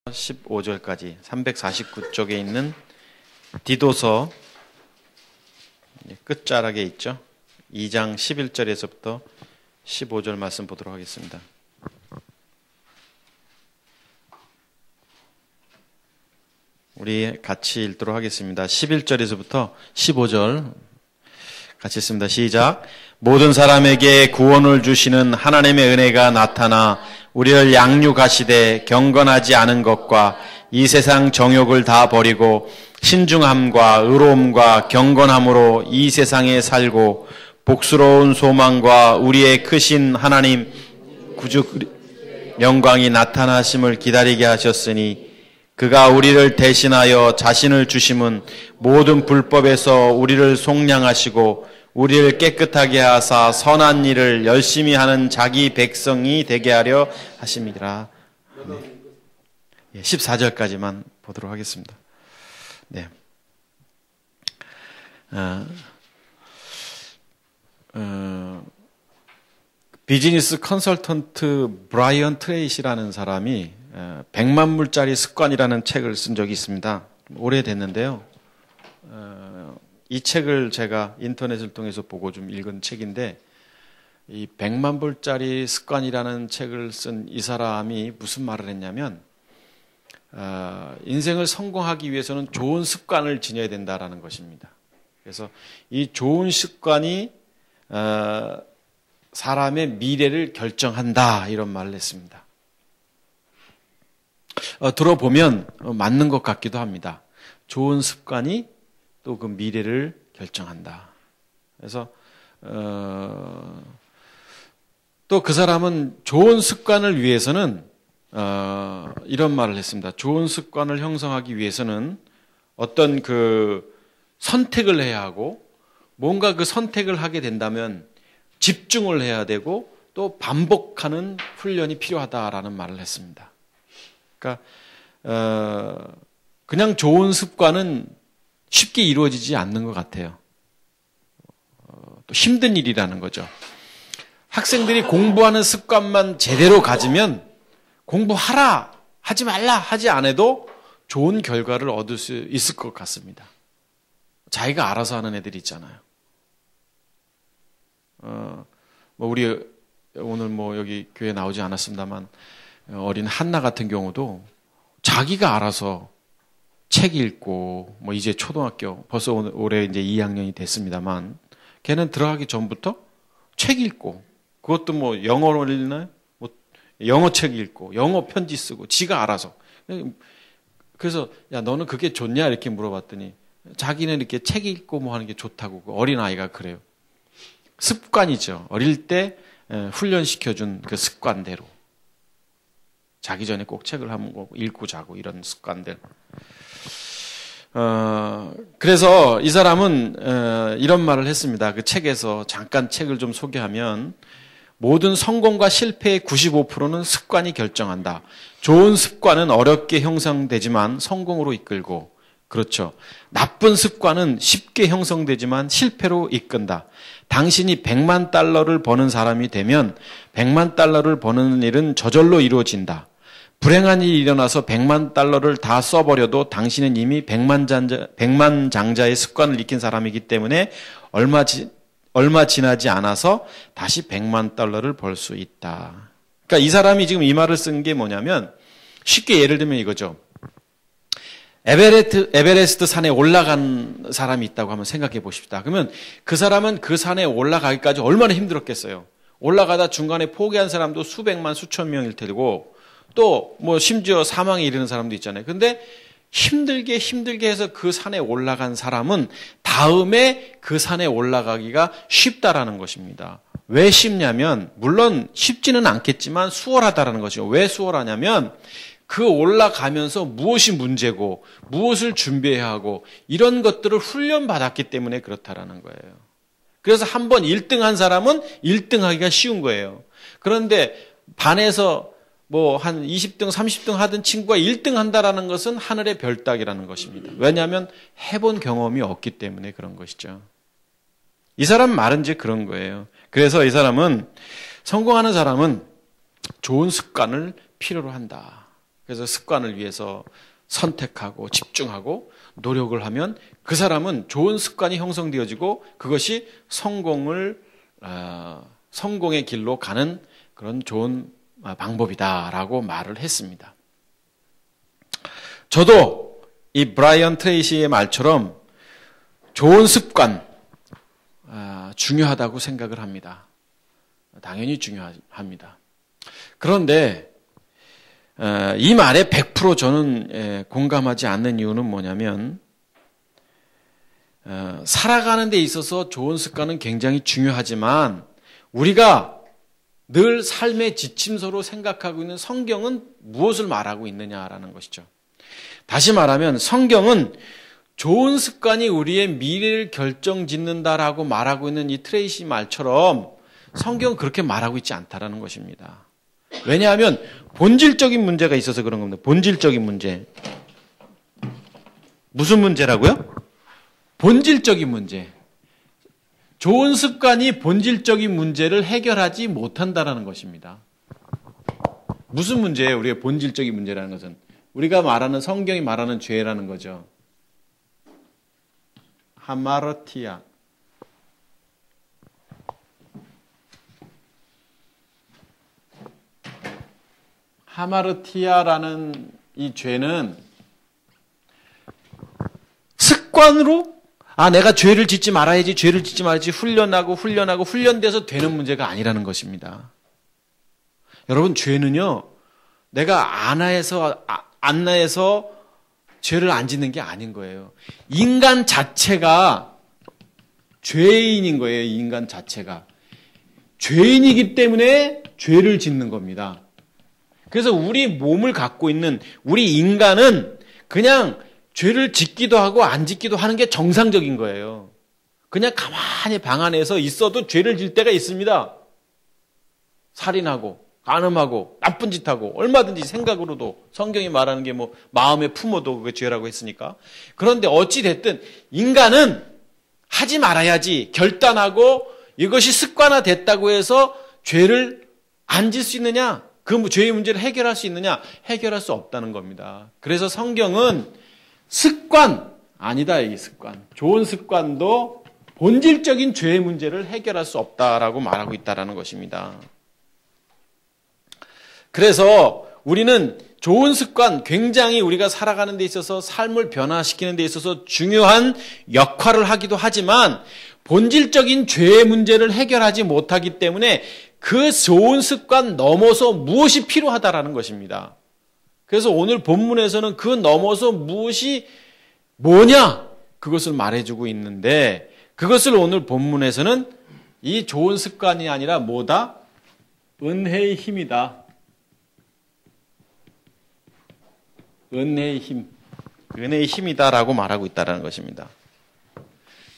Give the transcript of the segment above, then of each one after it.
15절까지 349쪽에 있는 디도서 끝자락에 있죠. 2장 11절에서부터 15절 말씀 보도록 하겠습니다. 우리 같이 읽도록 하겠습니다. 11절에서부터 15절 같이 읽습니다. 시작. 모든 사람에게 구원을 주시는 하나님의 은혜가 나타나 우리를 양육하시되 경건하지 않은 것과 이 세상 정욕을 다 버리고 신중함과 의로움과 경건함으로 이 세상에 살고 복스러운 소망과 우리의 크신 하나님 구주 영광이 나타나심을 기다리게 하셨으니 그가 우리를 대신하여 자신을 주심은 모든 불법에서 우리를 속량하시고 우리를 깨끗하게 하사 선한 일을 열심히 하는 자기 백성이 되게 하려 하심이라. 네. 14절까지만 보도록 하겠습니다. 네. 비즈니스 컨설턴트 브라이언 트레이시라는 사람이 100만 불짜리 습관이라는 책을 쓴 적이 있습니다. 오래됐는데요. 이 책을 제가 인터넷을 통해서 보고 좀 읽은 책인데, 이 100만 불짜리 습관이라는 책을 쓴 이 사람이 무슨 말을 했냐면, 인생을 성공하기 위해서는 좋은 습관을 지녀야 된다라는 것입니다. 그래서 이 좋은 습관이 사람의 미래를 결정한다, 이런 말을 했습니다. 들어보면 맞는 것 같기도 합니다. 좋은 습관이 또 그 미래를 결정한다. 그래서 또 그 사람은 좋은 습관을 위해서는 이런 말을 했습니다. 좋은 습관을 형성하기 위해서는 어떤 그 선택을 해야 하고, 뭔가 그 선택을 하게 된다면 집중을 해야 되고 또 반복하는 훈련이 필요하다라는 말을 했습니다. 그러니까 그냥 좋은 습관은 쉽게 이루어지지 않는 것 같아요. 또 힘든 일이라는 거죠. 학생들이 공부하는 습관만 제대로 가지면 공부하라, 하지 말라 하지 않아도 좋은 결과를 얻을 수 있을 것 같습니다. 자기가 알아서 하는 애들이 있잖아요. 우리 오늘 여기 교회 나오지 않았습니다만 어린 한나 같은 경우도 자기가 알아서 책 읽고, 이제 초등학교, 벌써 올해 이제 2학년이 됐습니다만, 걔는 들어가기 전부터 책 읽고, 그것도 영어로 읽나요? 영어 책 읽고, 영어 편지 쓰고, 지가 알아서. 그래서, 야, 너는 그게 좋냐? 이렇게 물어봤더니, 자기는 이렇게 책 읽고 하는 게 좋다고, 어린아이가 그래요. 습관이죠. 어릴 때 훈련시켜준 그 습관대로. 자기 전에 꼭 책을 한번 읽고 자고, 이런 습관들. 그래서 이 사람은 이런 말을 했습니다. 그 책에서 잠깐 책을 좀 소개하면, 모든 성공과 실패의 95%는 습관이 결정한다. 좋은 습관은 어렵게 형성되지만 성공으로 이끌고, 그렇죠. 나쁜 습관은 쉽게 형성되지만 실패로 이끈다. 당신이 100만 달러를 버는 사람이 되면 100만 달러를 버는 일은 저절로 이루어진다. 불행한 일이 일어나서 100만 달러를 다 써버려도 당신은 이미 100만 장자의 습관을 익힌 사람이기 때문에 얼마 지나지 않아서 다시 100만 달러를 벌 수 있다. 그러니까 이 사람이 지금 이 말을 쓴 게 뭐냐면, 쉽게 예를 들면 이거죠. 에베레스트 산에 올라간 사람이 있다고 한번 생각해 보십시다. 그러면 그 사람은 그 산에 올라가기까지 얼마나 힘들었겠어요. 올라가다 중간에 포기한 사람도 수백만 수천 명일 테고, 또 심지어 사망에 이르는 사람도 있잖아요. 근데 힘들게 해서 그 산에 올라간 사람은 다음에 그 산에 올라가기가 쉽다라는 것입니다. 왜 쉽냐면, 물론 쉽지는 않겠지만 수월하다라는 것이죠. 왜 수월하냐면, 그 올라가면서 무엇이 문제고 무엇을 준비해야 하고 이런 것들을 훈련받았기 때문에 그렇다라는 거예요. 그래서 한번 1등한 사람은 1등하기가 쉬운 거예요. 그런데 반에서 한 20등, 30등 하던 친구가 1등 한다라는 것은 하늘의 별 따기라는 것입니다. 왜냐하면 해본 경험이 없기 때문에 그런 것이죠. 이 사람 말은 이제 그런 거예요. 그래서 이 사람은, 성공하는 사람은 좋은 습관을 필요로 한다. 그래서 습관을 위해서 선택하고 집중하고 노력을 하면 그 사람은 좋은 습관이 형성되어지고 그것이 성공의 길로 가는 그런 좋은 방법이다라고 말을 했습니다. 저도 이 브라이언 트레이시의 말처럼 좋은 습관 중요하다고 생각을 합니다. 당연히 중요합니다. 그런데 이 말에 100% 저는 공감하지 않는 이유는 뭐냐면 살아가는 데 있어서 좋은 습관은 굉장히 중요하지만 우리가 늘 삶의 지침서로 생각하고 있는 성경은 무엇을 말하고 있느냐라는 것이죠. 다시 말하면 성경은 좋은 습관이 우리의 미래를 결정짓는다라고 말하고 있는 이 트레이시 말처럼 성경은 그렇게 말하고 있지 않다라는 것입니다. 왜냐하면 본질적인 문제가 있어서 그런 겁니다. 본질적인 문제. 무슨 문제라고요? 본질적인 문제. 좋은 습관이 본질적인 문제를 해결하지 못한다라는 것입니다. 무슨 문제예요? 우리가 본질적인 문제라는 것은 우리가 말하는 성경이 말하는 죄라는 거죠. 하마르티아. 하마르티아라는 이 죄는 습관으로 내가 죄를 짓지 말아야지 훈련돼서 되는 문제가 아니라는 것입니다. 여러분, 죄는요, 내가 안나해서 죄를 안 짓는 게 아닌 거예요. 인간 자체가 죄인인 거예요. 인간 자체가. 죄인이기 때문에 죄를 짓는 겁니다. 그래서 우리 몸을 갖고 있는 우리 인간은 그냥 죄를 짓기도 하고 안 짓기도 하는 게 정상적인 거예요. 그냥 가만히 방 안에서 있어도 죄를 질 때가 있습니다. 살인하고 간음하고 나쁜 짓하고 얼마든지 생각으로도 성경이 말하는 게 마음에 품어도 그게 죄라고 했으니까. 그런데 어찌 됐든 인간은 하지 말아야지 결단하고 이것이 습관화됐다고 해서 죄를 안 질 수 있느냐? 그 죄의 문제를 해결할 수 있느냐? 해결할 수 없다는 겁니다. 그래서 성경은 습관 아니다, 이 습관. 좋은 습관도 본질적인 죄의 문제를 해결할 수 없다라고 말하고 있다라는 것입니다. 그래서 우리는 좋은 습관, 굉장히 우리가 살아가는 데 있어서 삶을 변화시키는 데 있어서 중요한 역할을 하기도 하지만 본질적인 죄의 문제를 해결하지 못하기 때문에 그 좋은 습관 넘어서 무엇이 필요하다라는 것입니다. 그래서 오늘 본문에서는 그 넘어서 무엇이 뭐냐? 그것을 말해주고 있는데 그것을 오늘 본문에서는 이 좋은 습관이 아니라 뭐다? 은혜의 힘이다. 은혜의 힘. 은혜의 힘이다라고 말하고 있다는 것입니다.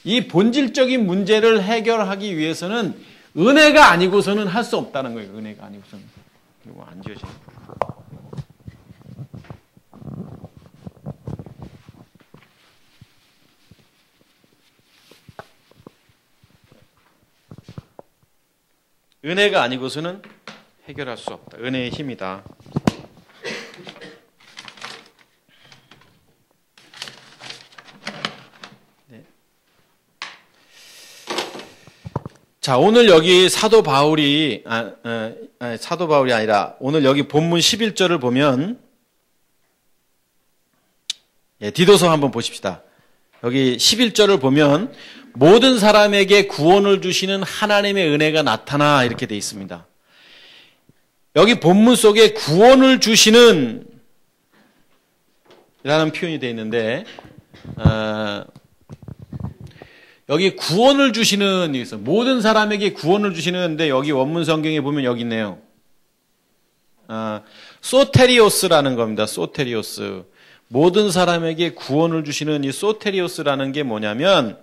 이 본질적인 문제를 해결하기 위해서는 은혜가 아니고서는 할 수 없다는 거예요. 은혜가 아니고서는. 이거 안 지어지네. 은혜가 아니고서는 해결할 수 없다. 은혜의 힘이다. 네. 자, 오늘 여기 사도 바울이 아니라 오늘 여기 본문 11절을 보면 디도서 한번 보십시다. 여기 11절을 보면 모든 사람에게 구원을 주시는 하나님의 은혜가 나타나 이렇게 되어 있습니다. 여기 본문 속에 구원을 주시는 이라는 표현이 되어 있는데 여기 구원을 주시는 있어. 모든 사람에게 구원을 주시는데 여기 원문 성경에 보면 여기 있네요. 소테리오스라는 겁니다. 소테리오스. 모든 사람에게 구원을 주시는 이 소테리오스라는 게 뭐냐면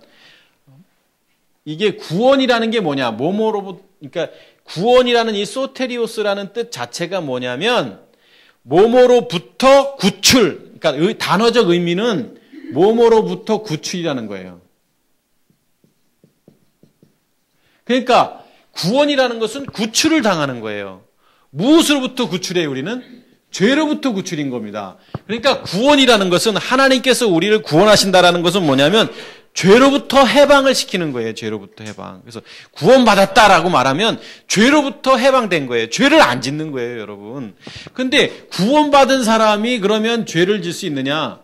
이게 구원이라는 게 뭐냐? 그러니까 구원이라는 이 소테리오스라는 뜻 자체가 뭐냐면 뭐뭐로부터 구출. 그러니까 단어적 의미는 뭐뭐로부터 구출이라는 거예요. 그러니까 구원이라는 것은 구출을 당하는 거예요. 무엇으로부터 구출해요, 우리는? 죄로부터 구출인 겁니다. 그러니까 구원이라는 것은 하나님께서 우리를 구원하신다라는 것은 뭐냐면 죄로부터 해방을 시키는 거예요. 죄로부터 해방. 그래서 구원받았다라고 말하면 죄로부터 해방된 거예요. 죄를 안 짓는 거예요, 여러분. 근데 구원받은 사람이 그러면 죄를 질 수 있느냐?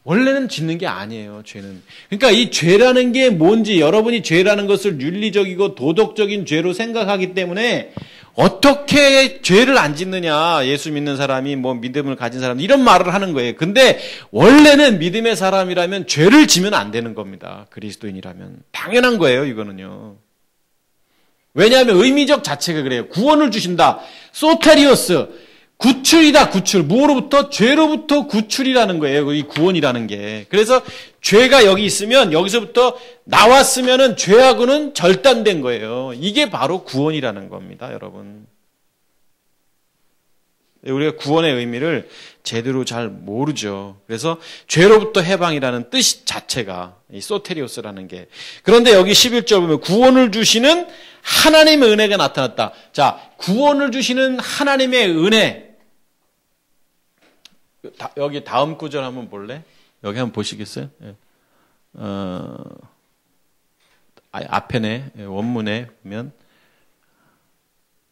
원래는 짓는 게 아니에요, 죄는. 그러니까 이 죄라는 게 뭔지 여러분이 죄라는 것을 윤리적이고 도덕적인 죄로 생각하기 때문에 어떻게 죄를 안 짓느냐, 예수 믿는 사람이 뭐 믿음을 가진 사람 이런 말을 하는 거예요. 근데 원래는 믿음의 사람이라면 죄를 지면 안 되는 겁니다. 그리스도인이라면. 당연한 거예요, 이거는요. 왜냐하면 의미적 자체가 그래요. 구원을 주신다. 소테리오스. 구출이다, 구출. 무엇로부터? 죄로부터 구출이라는 거예요. 이 구원이라는 게. 그래서 죄가 여기 있으면 여기서부터 나왔으면은 죄하고는 절단된 거예요. 이게 바로 구원이라는 겁니다, 여러분. 우리가 구원의 의미를 제대로 잘 모르죠. 그래서 죄로부터 해방이라는 뜻 자체가 이 소테리오스라는 게. 그런데 여기 11절 보면 구원을 주시는 하나님의 은혜가 나타났다. 자, 구원을 주시는 하나님의 은혜. 여기 다음 구절 한번 볼래? 여기 한번 보시겠어요? 앞에네, 원문에 보면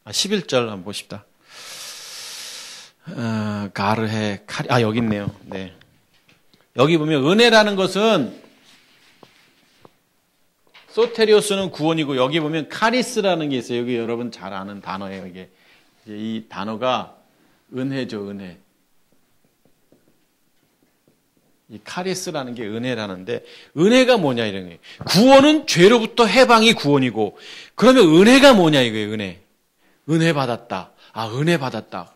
11절 한번 보십시다. 가르헤 카리 여기 있네요. 네. 여기 보면 은혜라는 것은 소테리오스는 구원이고 여기 보면 카리스라는 게 있어요. 여기 여러분 잘 아는 단어예요. 이게 이 단어가 은혜죠, 은혜. 이 카리스라는 게 은혜라는데 은혜가 뭐냐 이런 거예요. 구원은 죄로부터 해방이 구원이고 그러면 은혜가 뭐냐 이거예요. 은혜 받았다. 은혜 받았다.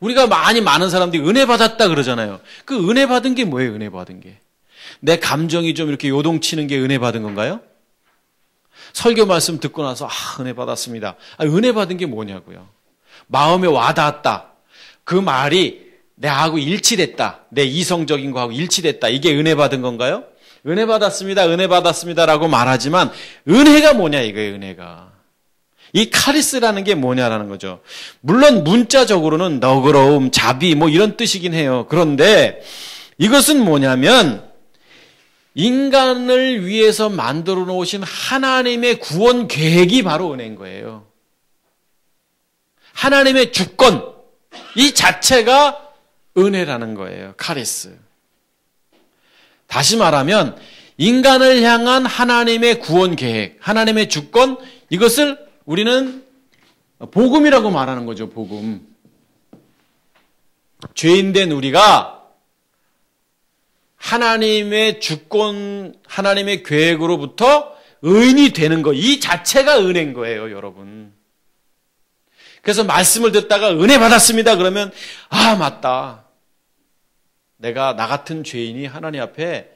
우리가 많은 사람들이 은혜 받았다 그러잖아요. 그 은혜 받은 게 뭐예요? 은혜 받은 게. 내 감정이 좀 이렇게 요동치는 게 은혜 받은 건가요? 설교 말씀 듣고 나서 은혜 받았습니다. 은혜 받은 게 뭐냐고요. 마음에 와닿았다. 그 말이 내하고 일치됐다. 내 이성적인 거하고 일치됐다. 이게 은혜 받은 건가요? 은혜 받았습니다. 은혜 받았습니다라고 말하지만 은혜가 뭐냐 이거예요. 은혜가. 이 카리스라는 게 뭐냐라는 거죠. 물론 문자적으로는 너그러움, 자비 뭐 이런 뜻이긴 해요. 그런데 이것은 뭐냐면 인간을 위해서 만들어 놓으신 하나님의 구원 계획이 바로 은혜인 거예요. 하나님의 주권 이 자체가 은혜라는 거예요. 카리스. 다시 말하면 인간을 향한 하나님의 구원 계획, 하나님의 주권 이것을 우리는 복음이라고 말하는 거죠. 복음. 죄인된 우리가 하나님의 주권, 하나님의 계획으로부터 의인이 되는 것, 이 자체가 은혜인 거예요, 여러분. 그래서 말씀을 듣다가 은혜 받았습니다. 그러면 맞다. 내가 나 같은 죄인이 하나님 앞에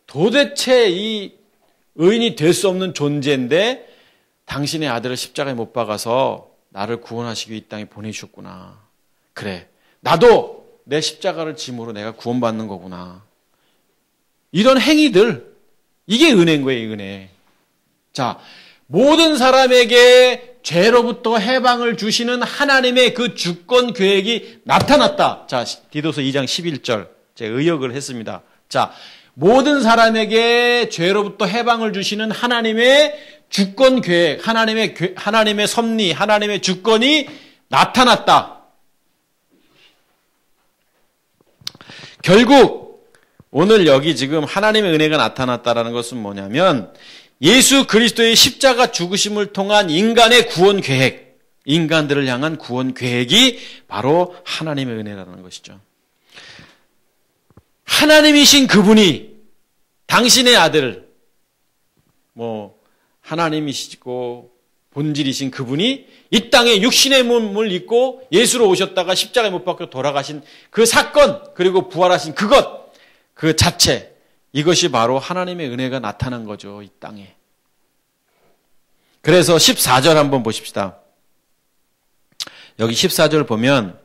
도대체 이 의인이 될 수 없는 존재인데 당신의 아들을 십자가에 못 박아서 나를 구원하시기 위해 이 땅에 보내주셨구나. 그래, 나도 내 십자가를 짐으로 내가 구원받는 거구나. 이런 행위들, 이게 은혜인 거예요, 은혜. 자, 모든 사람에게 죄로부터 해방을 주시는 하나님의 그 주권 계획이 나타났다. 자, 디도서 2장 11절 제가 의역을 했습니다. 자, 모든 사람에게 죄로부터 해방을 주시는 하나님의 주권 계획, 하나님의 섭리, 하나님의 주권이 나타났다. 결국 오늘 여기 지금 하나님의 은혜가 나타났다라는 것은 뭐냐면 예수 그리스도의 십자가 죽으심을 통한 인간의 구원 계획, 인간들을 향한 구원 계획이 바로 하나님의 은혜라는 것이죠. 하나님이신 그분이 당신의 아들, 하나님이시고 본질이신 그분이 이 땅에 육신의 몸을 입고 예수로 오셨다가 십자가에 못 박혀 돌아가신 그 사건, 그리고 부활하신 그것, 그 자체, 이것이 바로 하나님의 은혜가 나타난 거죠, 이 땅에. 그래서 14절 한번 보십시다. 여기 14절 보면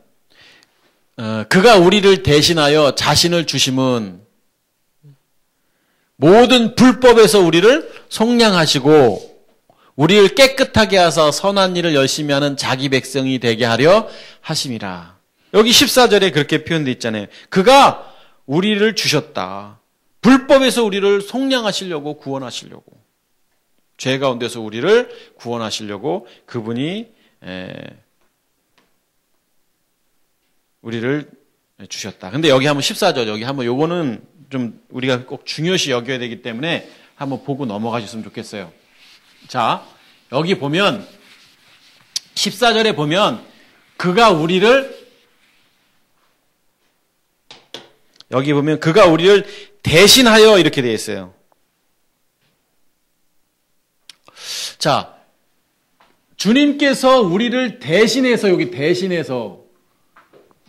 그가 우리를 대신하여 자신을 주심은 모든 불법에서 우리를 속량하시고 우리를 깨끗하게 하사 선한 일을 열심히 하는 자기 백성이 되게 하려 하심이라. 여기 14절에 그렇게 표현되어 있잖아요. 그가 우리를 주셨다. 불법에서 우리를 속량하시려고 구원하시려고. 죄 가운데서 우리를 구원하시려고 그분이 우리를 주셨다. 근데 여기 한번 14절, 여기 한번 요거는 좀 우리가 꼭 중요시 여겨야 되기 때문에 한번 보고 넘어가셨으면 좋겠어요. 자, 여기 보면 14절에 보면 그가 우리를 여기 보면 그가 우리를 대신하여 이렇게 되어 있어요. 자, 주님께서 우리를 대신해서 여기 대신해서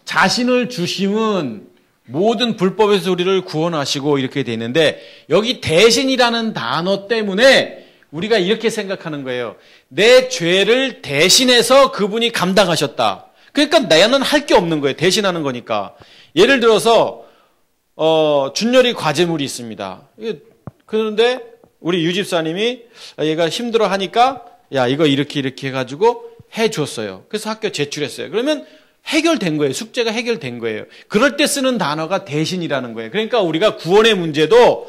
자신을 주심은 모든 불법에서 우리를 구원하시고 이렇게 되어 있는데 여기 대신이라는 단어 때문에 우리가 이렇게 생각하는 거예요. 내 죄를 대신해서 그분이 감당하셨다. 그러니까 나는 할 게 없는 거예요. 대신하는 거니까. 예를 들어서 준열이 과제물이 있습니다. 그런데 우리 유집사님이 얘가 힘들어 하니까 야 이거 이렇게 해가지고 해줬어요. 그래서 학교 제출했어요. 그러면 해결된 거예요. 숙제가 해결된 거예요. 그럴 때 쓰는 단어가 대신이라는 거예요. 그러니까 우리가 구원의 문제도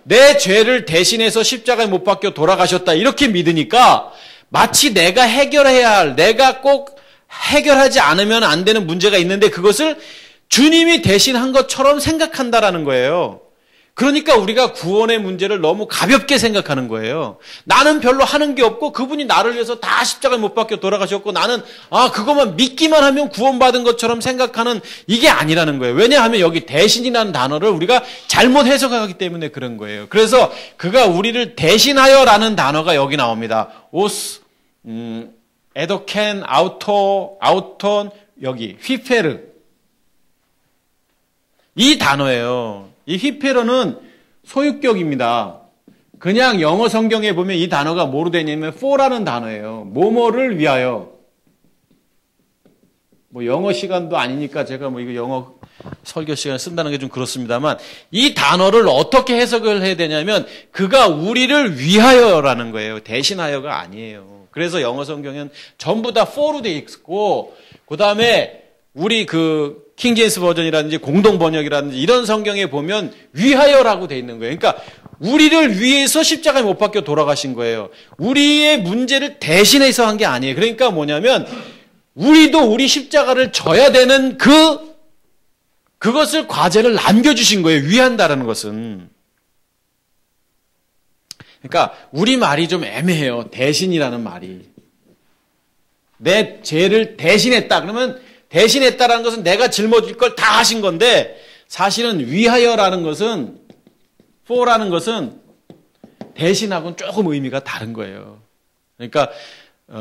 내 죄를 대신해서 십자가에 못 박혀 돌아가셨다 이렇게 믿으니까 마치 내가 해결해야 할, 내가 꼭 해결하지 않으면 안 되는 문제가 있는데 그것을 주님이 대신한 것처럼 생각한다라는 거예요. 그러니까 우리가 구원의 문제를 너무 가볍게 생각하는 거예요. 나는 별로 하는 게 없고 그분이 나를 위해서 다 십자가에 못 박혀 돌아가셨고 나는 그것만 믿기만 하면 구원받은 것처럼 생각하는 이게 아니라는 거예요. 왜냐하면 여기 대신이라는 단어를 우리가 잘못 해석하기 때문에 그런 거예요. 그래서 그가 우리를 대신하여라는 단어가 여기 나옵니다. 오스, 에도켄, 아우톤, 여기 휘페르. 이 단어예요. 이 휘페르는 소유격입니다. 그냥 영어 성경에 보면 이 단어가 뭐로 되냐면 for라는 단어예요. 뭐뭐를 위하여. 뭐 영어 시간도 아니니까 제가 뭐 이거 영어 설교 시간 쓴다는 게 좀 그렇습니다만 이 단어를 어떻게 해석을 해야 되냐면 그가 우리를 위하여라는 거예요. 대신하여가 아니에요. 그래서 영어 성경은 전부 다 for로 돼 있고 그다음에 우리 킹제임스 버전이라든지 공동 번역이라든지 이런 성경에 보면 위하여라고 돼 있는 거예요. 그러니까 우리를 위해서 십자가에 못 박혀 돌아가신 거예요. 우리의 문제를 대신해서 한 게 아니에요. 그러니까 뭐냐면 우리도 우리 십자가를 져야 되는 그것을 과제를 남겨주신 거예요. 위한다라는 것은. 그러니까 우리 말이 좀 애매해요. 대신이라는 말이. 내 죄를 대신했다. 그러면 대신했다라는 것은 내가 짊어질 걸 다 하신 건데 사실은 위하여라는 것은 for라는 것은 대신하고는 조금 의미가 다른 거예요. 그러니까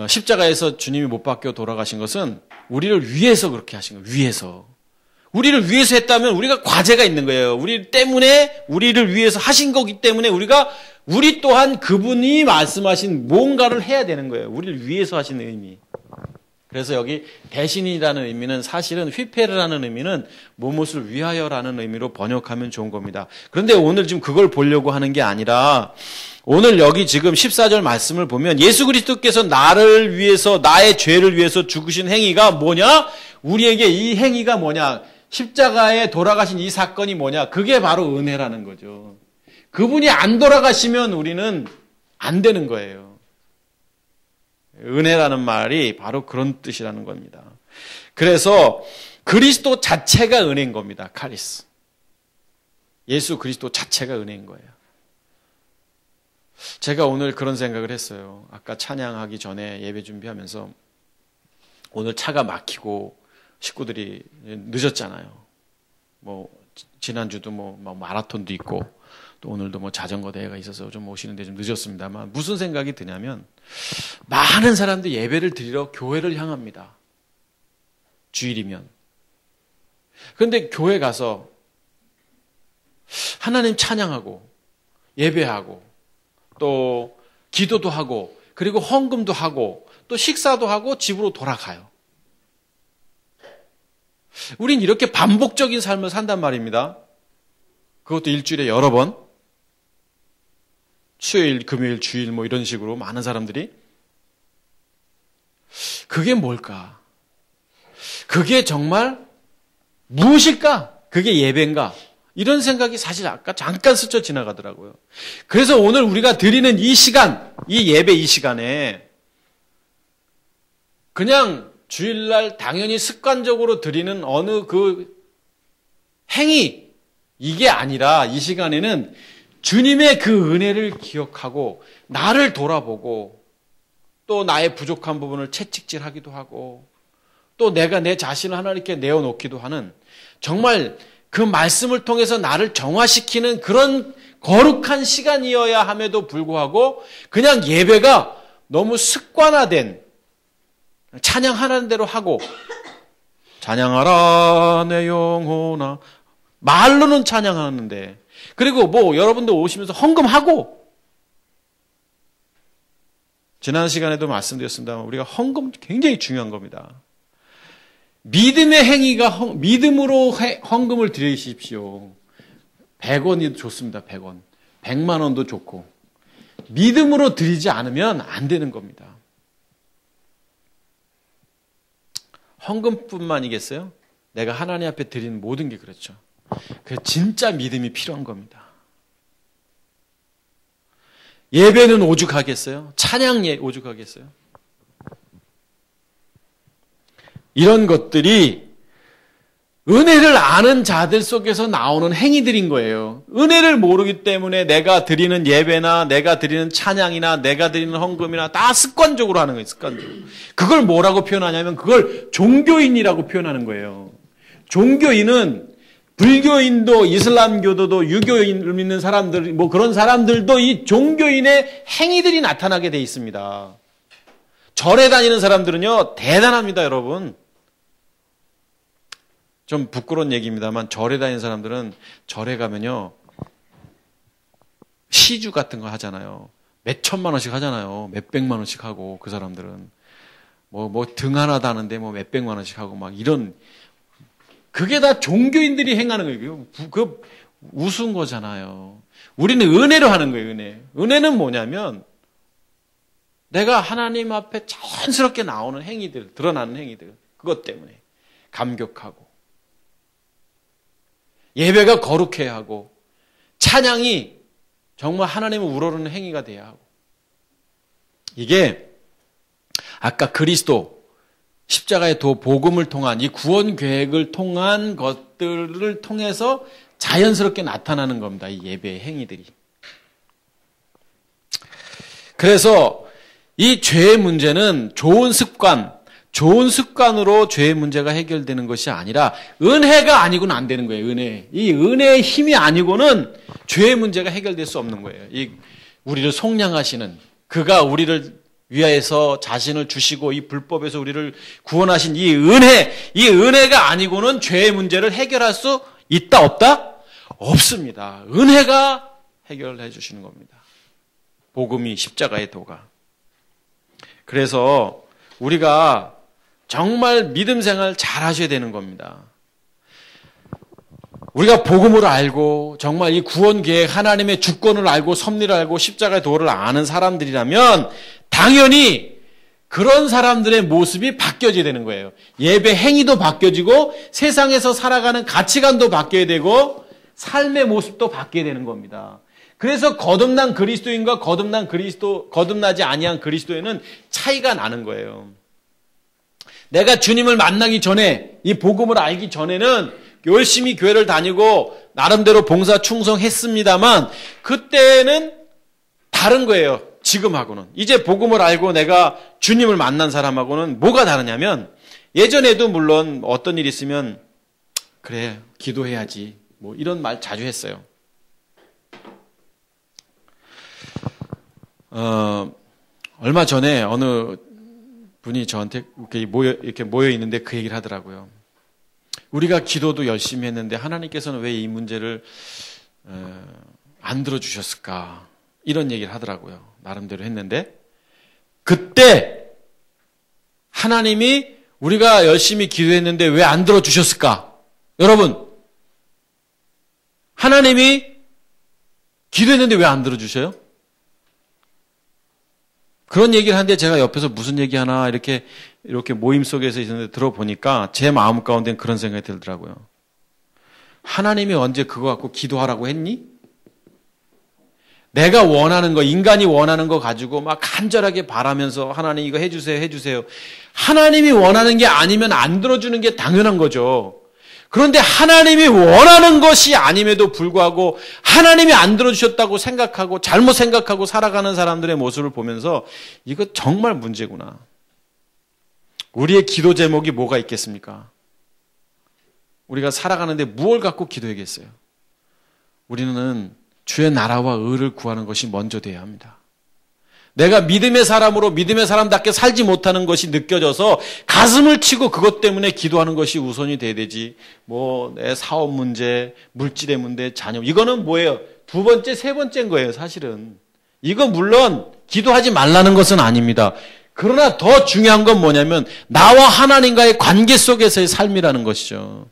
십자가에서 주님이 못 박혀 돌아가신 것은 우리를 위해서 그렇게 하신 거예요. 위해서. 우리를 위해서 했다면 우리가 과제가 있는 거예요. 우리 때문에 우리를 위해서 하신 거기 때문에 우리 또한 그분이 말씀하신 뭔가를 해야 되는 거예요. 우리를 위해서 하신 의미. 그래서 여기 대신이라는 의미는 사실은 휘페르라는 의미는 무엇을 위하여라는 의미로 번역하면 좋은 겁니다. 그런데 오늘 지금 그걸 보려고 하는 게 아니라 오늘 여기 지금 14절 말씀을 보면 예수 그리스도께서 나를 위해서 나의 죄를 위해서 죽으신 행위가 뭐냐? 우리에게 이 행위가 뭐냐? 십자가에 돌아가신 이 사건이 뭐냐? 그게 바로 은혜라는 거죠. 그분이 안 돌아가시면 우리는 안 되는 거예요. 은혜라는 말이 바로 그런 뜻이라는 겁니다. 그래서 그리스도 자체가 은혜인 겁니다. 카리스. 예수 그리스도 자체가 은혜인 거예요. 제가 오늘 그런 생각을 했어요. 아까 찬양하기 전에 예배 준비하면서 오늘 차가 막히고 식구들이 늦었잖아요. 뭐 지난주도 뭐 마라톤도 있고 또 오늘도 뭐 자전거 대회가 있어서 좀 오시는데 좀 늦었습니다만 무슨 생각이 드냐면 많은 사람들이 예배를 드리러 교회를 향합니다. 주일이면. 그런데 교회 가서 하나님 찬양하고 예배하고 또 기도도 하고 그리고 헌금도 하고 또 식사도 하고 집으로 돌아가요. 우린 이렇게 반복적인 삶을 산단 말입니다. 그것도 일주일에 여러 번. 수요일, 금요일, 주일 뭐 이런 식으로 많은 사람들이. 그게 뭘까? 그게 정말 무엇일까? 그게 예배인가? 이런 생각이 사실 아까 잠깐 스쳐 지나가더라고요. 그래서 오늘 우리가 드리는 이 시간, 이 예배 이 시간에 그냥 주일날 당연히 습관적으로 드리는 어느 그 행위, 이게 아니라 이 시간에는 주님의 그 은혜를 기억하고 나를 돌아보고 또 나의 부족한 부분을 채찍질하기도 하고 또 내가 내 자신을 하나님께 내어놓기도 하는 정말 그 말씀을 통해서 나를 정화시키는 그런 거룩한 시간이어야 함에도 불구하고 그냥 예배가 너무 습관화된 찬양하는 대로 하고 찬양하라 내 영혼아 말로는 찬양하는데 그리고 뭐 여러분들 오시면서 헌금하고 지난 시간에도 말씀드렸습니다만 우리가 헌금 굉장히 중요한 겁니다. 믿음의 행위가 믿음으로 헌금을 드리십시오. 100원이 좋습니다. 100원. 100만 원도 좋고 믿음으로 드리지 않으면 안 되는 겁니다. 헌금뿐만이겠어요? 내가 하나님 앞에 드리는 모든 게 그렇죠. 그 진짜 믿음이 필요한 겁니다. 예배는 오죽하겠어요? 찬양 오죽하겠어요? 이런 것들이 은혜를 아는 자들 속에서 나오는 행위들인 거예요. 은혜를 모르기 때문에 내가 드리는 예배나 내가 드리는 찬양이나 내가 드리는 헌금이나 다 습관적으로 하는 거예요. 습관적으로. 그걸 뭐라고 표현하냐면 그걸 종교인이라고 표현하는 거예요. 종교인은 불교인도 이슬람교도도 유교인을 믿는 사람들 뭐 그런 사람들도 이 종교인의 행위들이 나타나게 돼 있습니다. 절에 다니는 사람들은요 대단합니다, 여러분. 좀 부끄러운 얘기입니다만 절에 다니는 사람들은 절에 가면요 시주 같은 거 하잖아요. 몇 천만 원씩 하잖아요. 몇 백만 원씩 하고 그 사람들은 뭐 등 하나 다는데 뭐 몇 백만 원씩 하고 막 이런 그게 다 종교인들이 행하는 거예요. 그 우스운 거잖아요. 우리는 은혜로 하는 거예요. 은혜는 뭐냐면 내가 하나님 앞에 자연스럽게 나오는 행위들, 드러나는 행위들 그것 때문에 감격하고 예배가 거룩해야 하고 찬양이 정말 하나님을 우러르는 행위가 돼야 하고 이게 아까 그리스도 십자가의 복음을 통한 이 구원 계획을 통한 것들을 통해서 자연스럽게 나타나는 겁니다. 이 예배의 행위들이. 그래서 이 죄의 문제는 좋은 습관으로 죄의 문제가 해결되는 것이 아니라 은혜가 아니고는 안 되는 거예요. 이 은혜의 힘이 아니고는 죄의 문제가 해결될 수 없는 거예요. 이 우리를 속량하시는 그가 우리를 위하여서 자신을 주시고 이 불법에서 우리를 구원하신 이 은혜가 아니고는 죄의 문제를 해결할 수 있다 없다? 없습니다. 은혜가 해결해 주시는 겁니다. 복음이 십자가의 도가. 그래서 우리가 정말 믿음 생활 잘 하셔야 되는 겁니다. 우리가 복음을 알고 정말 이 구원 계획 하나님의 주권을 알고 섭리를 알고 십자가의 도를 아는 사람들이라면 당연히 그런 사람들의 모습이 바뀌어져야 되는 거예요. 예배 행위도 바뀌어지고 세상에서 살아가는 가치관도 바뀌어야 되고 삶의 모습도 바뀌어야 되는 겁니다. 그래서 거듭난 그리스도인과 거듭나지 아니한 그리스도인은 차이가 나는 거예요. 내가 주님을 만나기 전에 이 복음을 알기 전에는 열심히 교회를 다니고 나름대로 봉사 충성했습니다만 그때는 다른 거예요. 지금하고는. 이제 복음을 알고 내가 주님을 만난 사람하고는 뭐가 다르냐면 예전에도 물론 어떤 일이 있으면 그래 기도해야지 뭐 이런 말 자주 했어요. 얼마 전에 어느 분이 저한테 이렇게 모여 있는데 그 얘기를 하더라고요. 우리가 기도도 열심히 했는데 하나님께서는 왜 이 문제를 안 들어주셨을까? 이런 얘기를 하더라고요. 나름대로 했는데 그때 하나님이 우리가 열심히 기도했는데 왜 안 들어주셨을까? 여러분 하나님이 기도했는데 왜 안 들어주셔요? 그런 얘기를 하는데 제가 옆에서 무슨 얘기하나 이렇게 모임 속에서 있었는데 들어보니까 제 마음 가운데는 그런 생각이 들더라고요. 하나님이 언제 그거 갖고 기도하라고 했니? 내가 원하는 거, 인간이 원하는 거 가지고 막 간절하게 바라면서 하나님 이거 해주세요, 해주세요. 하나님이 원하는 게 아니면 안 들어주는 게 당연한 거죠. 그런데 하나님이 원하는 것이 아님에도 불구하고 하나님이 안 들어주셨다고 생각하고 잘못 생각하고 살아가는 사람들의 모습을 보면서 이거 정말 문제구나. 우리의 기도 제목이 뭐가 있겠습니까? 우리가 살아가는데 무엇을 갖고 기도해야겠어요? 우리는 주의 나라와 의를 구하는 것이 먼저 돼야 합니다. 내가 믿음의 사람으로 믿음의 사람답게 살지 못하는 것이 느껴져서 가슴을 치고 그것 때문에 기도하는 것이 우선이 돼야 되지. 내 사업 문제, 물질의 문제, 자녀. 이거는 뭐예요? 두 번째, 세 번째인 거예요, 사실은. 이거 물론 기도하지 말라는 것은 아닙니다. 그러나 더 중요한 건 뭐냐면 나와 하나님과의 관계 속에서의 삶이라는 것이죠.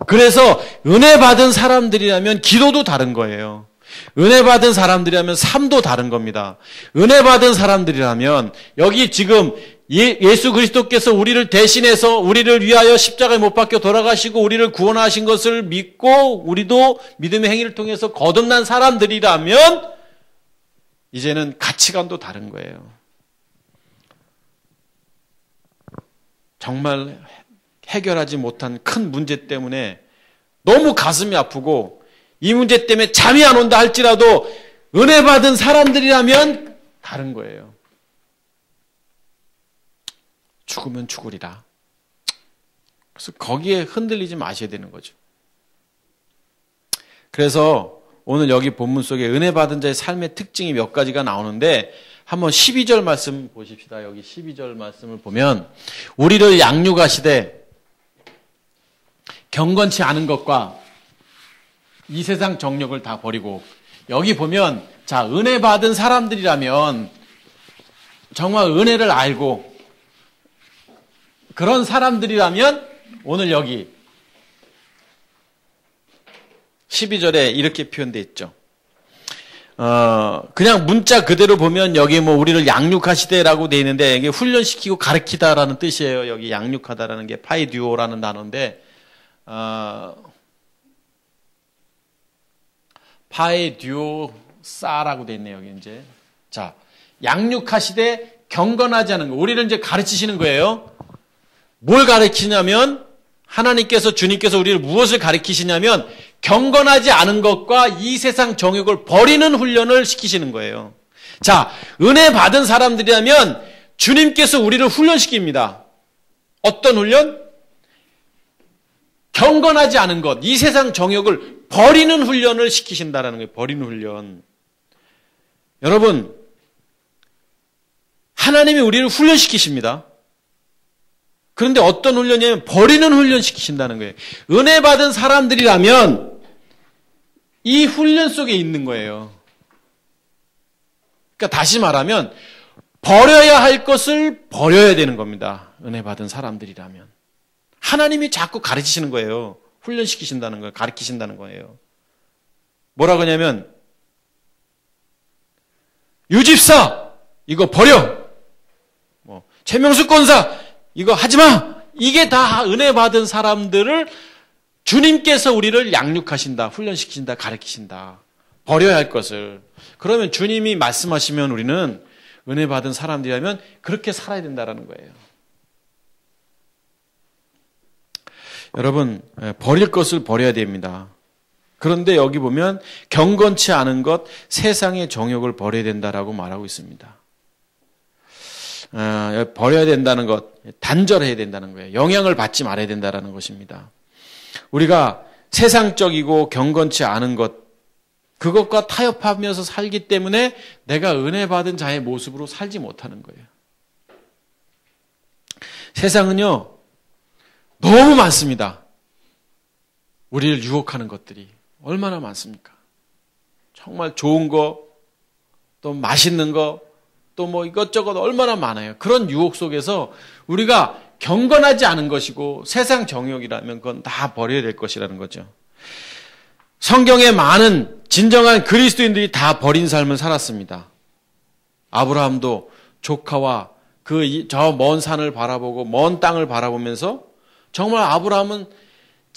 그래서 은혜 받은 사람들이라면 기도도 다른 거예요. 은혜 받은 사람들이라면 삶도 다른 겁니다. 은혜 받은 사람들이라면 여기 지금 예수 그리스도께서 우리를 대신해서 우리를 위하여 십자가에 못 박혀 돌아가시고 우리를 구원하신 것을 믿고 우리도 믿음의 행위를 통해서 거듭난 사람들이라면 이제는 가치관도 다른 거예요. 정말 해결하지 못한 큰 문제 때문에 너무 가슴이 아프고 이 문제 때문에 잠이 안 온다 할지라도 은혜 받은 사람들이라면 다른 거예요. 죽으면 죽으리라. 그래서 거기에 흔들리지 마셔야 되는 거죠. 그래서 오늘 여기 본문 속에 은혜 받은 자의 삶의 특징이 몇 가지가 나오는데 한번 12절 말씀 보십시다. 여기 12절 말씀을 보면 우리를 양육하시되 경건치 않은 것과 이 세상 정욕을 다 버리고 여기 보면 자 은혜 받은 사람들이라면 정말 은혜를 알고 그런 사람들이라면 오늘 여기 12절에 이렇게 표현되어 있죠. 그냥 문자 그대로 보면 여기 우리를 양육하시되라고 되어 있는데 이게 훈련시키고 가르치다라는 뜻이에요. 여기 양육하다라는 게 파이듀오라는 단어인데 파이듀오사라고 되어 있네요. 여기 이제 자 양육하시되 경건하지 않은 거 우리를 이제 가르치시는 거예요. 뭘 가르치냐면 하나님께서 주님께서 우리를 무엇을 가르치시냐면 경건하지 않은 것과 이 세상 정욕을 버리는 훈련을 시키시는 거예요. 자, 은혜 받은 사람들이라면 주님께서 우리를 훈련시킵니다. 어떤 훈련? 경건하지 않은 것, 이 세상 정욕을 버리는 훈련을 시키신다라는 거예요. 버리는 훈련. 여러분, 하나님이 우리를 훈련시키십니다. 그런데 어떤 훈련이냐면 버리는 훈련 시키신다는 거예요. 은혜 받은 사람들이라면 이 훈련 속에 있는 거예요. 그러니까 다시 말하면 버려야 할 것을 버려야 되는 겁니다. 은혜 받은 사람들이라면. 하나님이 자꾸 가르치시는 거예요. 훈련시키신다는 거예요. 가르치신다는 거예요. 뭐라 그러냐면 유집사 이거 버려. 최명수 권사 이거 하지마! 이게 다 은혜 받은 사람들을 주님께서 우리를 양육하신다, 훈련시키신다, 가르치신다. 버려야 할 것을. 그러면 주님이 말씀하시면 우리는 은혜 받은 사람들이라면 그렇게 살아야 된다는 거예요. 여러분, 버릴 것을 버려야 됩니다. 그런데 여기 보면 경건치 않은 것, 세상의 정욕을 버려야 된다라고 말하고 있습니다. 버려야 된다는 것, 단절해야 된다는 거예요. 영향을 받지 말아야 된다는 것입니다. 우리가 세상적이고 경건치 않은 것, 그것과 타협하면서 살기 때문에 내가 은혜 받은 자의 모습으로 살지 못하는 거예요. 세상은요, 너무 많습니다. 우리를 유혹하는 것들이 얼마나 많습니까? 정말 좋은 거, 또 맛있는 거, 또 이것저것 얼마나 많아요. 그런 유혹 속에서 우리가 경건하지 않은 것이고 세상 정욕이라면 그건 다 버려야 될 것이라는 거죠. 성경에 많은 진정한 그리스도인들이 다 버린 삶을 살았습니다. 아브라함도 조카와 저 먼 산을 바라보고 먼 땅을 바라보면서 정말 아브라함은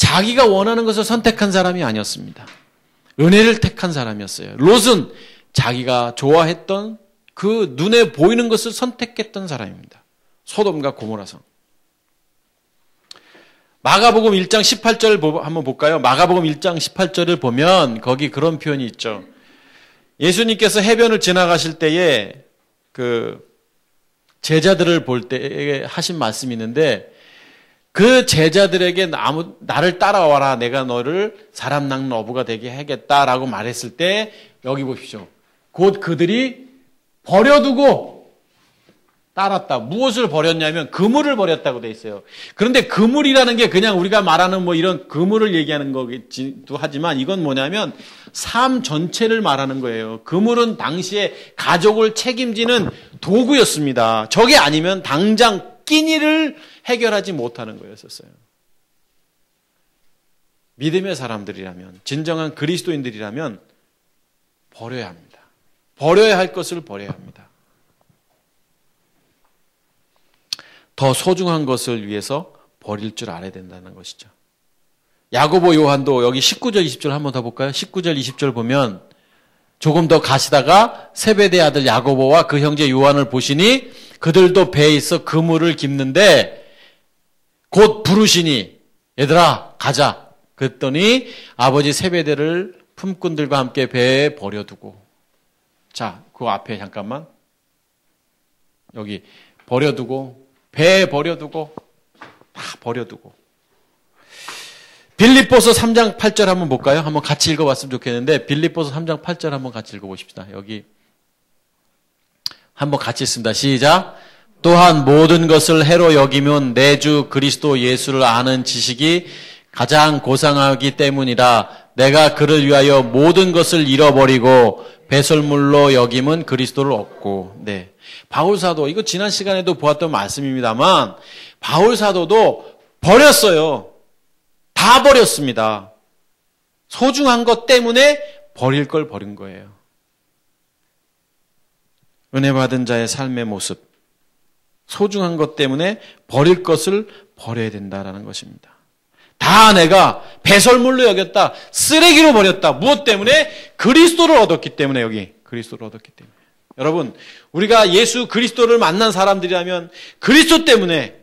자기가 원하는 것을 선택한 사람이 아니었습니다. 은혜를 택한 사람이었어요. 롯은 자기가 좋아했던 그 눈에 보이는 것을 선택했던 사람입니다. 소돔과 고모라성. 마가복음 1장 18절 한번 볼까요? 마가복음 1장 18절을 보면 거기 그런 표현이 있죠. 예수님께서 해변을 지나가실 때에 그 제자들을 볼 때 하신 말씀이 있는데 그 제자들에게 나를 따라와라. 내가 너를 사람 낚는 어부가 되게 하겠다라고 말했을 때 여기 보십시오. 곧 그들이 버려두고 따랐다. 무엇을 버렸냐면 그물을 버렸다고 돼 있어요. 그런데 그물이라는 게 그냥 우리가 말하는 뭐 이런 그물을 얘기하는 거기도 하지만 이건 뭐냐면 삶 전체를 말하는 거예요. 그물은 당시에 가족을 책임지는 도구였습니다. 저게 아니면 당장 끼니를 해결하지 못하는 거였었어요. 믿음의 사람들이라면, 진정한 그리스도인들이라면 버려야 합니다. 버려야 할 것을 버려야 합니다. 더 소중한 것을 위해서 버릴 줄 알아야 된다는 것이죠. 야고보 요한도 여기 19절 20절 한번 더 볼까요? 19절 20절 보면 조금 더 가시다가 세베대 아들 야고보와 그 형제 요한을 보시니 그들도 배에 있어 그물을 깁는데 곧 부르시니 얘들아 가자. 그랬더니 아버지 세베대를 품꾼들과 함께 배에 버려두고, 자, 그 앞에 잠깐만, 여기 버려두고, 배에 버려두고, 다 버려두고. 빌립보서 3장 8절 한번 볼까요? 한번 같이 읽어봤으면 좋겠는데 빌립보서 3장 8절 한번 같이 읽어보십시다. 여기 한번 같이 읽습니다. 시작. 또한 모든 것을 해로 여기면 내 주 그리스도 예수를 아는 지식이 가장 고상하기 때문이라. 내가 그를 위하여 모든 것을 잃어버리고 배설물로 여김은 그리스도를 얻고. 네, 바울 사도, 이거 지난 시간에도 보았던 말씀입니다만 바울 사도도 버렸어요. 다 버렸습니다. 소중한 것 때문에 버릴 걸 버린 거예요. 은혜 받은 자의 삶의 모습, 소중한 것 때문에 버릴 것을 버려야 된다라는 것입니다. 다 내가 배설물로 여겼다, 쓰레기로 버렸다. 무엇 때문에? 그리스도를 얻었기 때문에. 여기 그리스도를 얻었기 때문에. 여러분, 우리가 예수 그리스도를 만난 사람들이라면 그리스도 때문에